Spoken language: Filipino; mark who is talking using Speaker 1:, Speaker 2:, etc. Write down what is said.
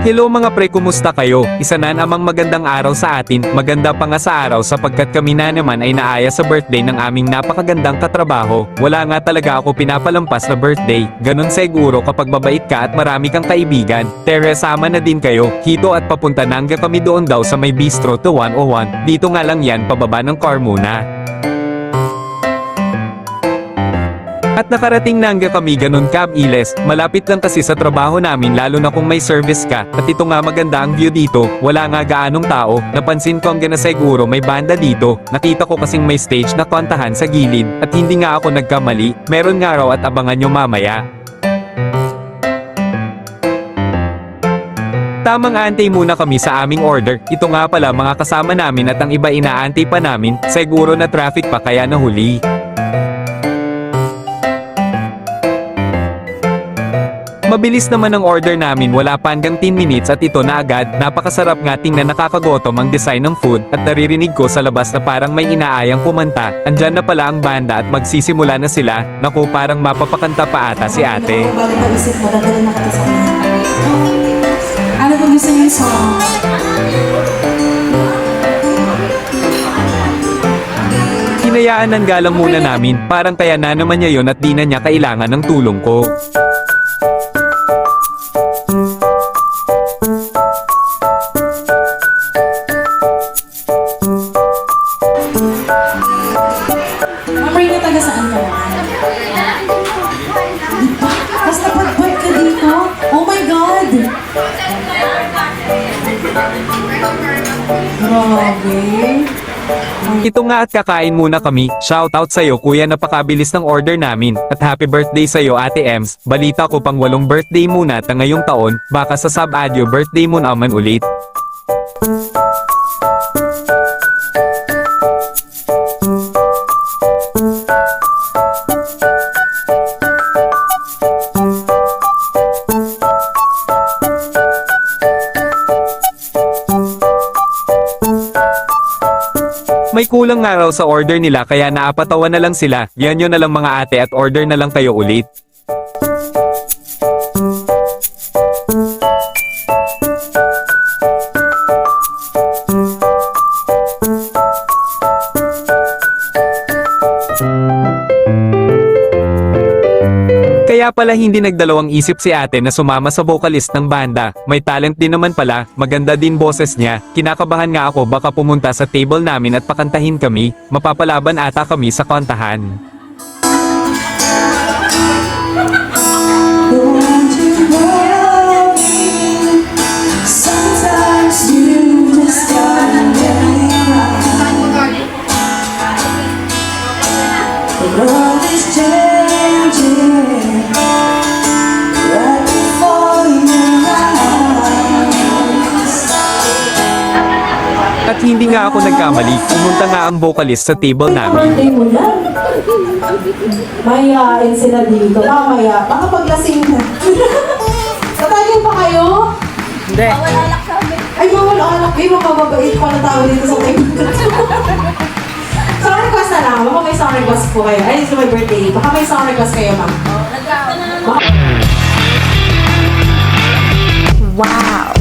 Speaker 1: Hello mga pre, kumusta kayo? Isa na namang magandang araw sa atin, maganda pa nga sa araw sapagkat kami na naman ay naaya sa birthday ng aming napakagandang katrabaho. Wala nga talaga ako pinapalampas na birthday, ganun siguro kapag mabait ka at marami kang kaibigan. Tere, sama na din kayo, hito at papunta na hanggang kami doon daw sa may bistro to 101, dito nga lang yan pababa ng car muna. At nakarating na hanggang kami ganun Iles, malapit lang kasi sa trabaho namin lalo na kung may service ka, at ito nga maganda ang view dito, wala nga gaanong tao, napansin ko hanggang na siguro may banda dito, nakita ko kasing may stage na kantahan sa gilid, at hindi nga ako nagkamali, meron nga raw at abangan nyo mamaya. Tamang antay muna kami sa aming order, ito nga pala mga kasama namin at ang iba inaantay pa namin, siguro na traffic pa kaya nahuli. Mabilis naman ang order namin, wala pa hanggang 10 minutes at ito na agad, napakasarap nga tingnan, nakakagotom ang design ng food at naririnig ko sa labas na parang may inaayang kumanta, andyan na pala ang banda at magsisimula na sila, naku parang mapapakanta pa ata si ate.
Speaker 2: Balik pa isip mo, dadalhin na kita sa kanya. Ano ba gusto niyo song?
Speaker 1: Hinayaan ng galang muna namin, parang kaya na naman niya yon at di na niya kailangan ng tulong ko.
Speaker 2: Mamay na taga saan ka naman? Diba? Basta pag-bike ka dito? Oh my God! Grabe.
Speaker 1: Ito nga at kakain muna kami, shoutout sa'yo kuya, napakabilis ng order namin, at happy birthday sa'yo ate Ems, balita ko pang 8 birthday muna ta ngayong taon, baka sa sub-audio birthday mo naman ulit. May kulang nga raw sa order nila kaya naapatawan na lang sila, yan yun na lang mga ate at order na lang kayo ulit. Kaya pala hindi nagdalawang isip si ate na sumama sa vocalist ng banda, may talent din naman pala, maganda din boses niya, kinakabahan nga ako baka pumunta sa table namin at pakantahin kami, mapapalaban ata kami sa kantahan. At hindi nga ako nagkamali, pumunta nga ang vocalist sa table namin.
Speaker 2: Birthday mo lang. Mayayain sila dito. Mamaya, baka paglasing na. Tatagin pa kayo?
Speaker 3: Hindi.
Speaker 2: Ay, bawal alak. Ay, mapababait pala tao dito sa table. Song request na lang. Baka may song request po kayo. Ay, it's my birthday. Baka may song request kayo, ma'am.
Speaker 3: Wow.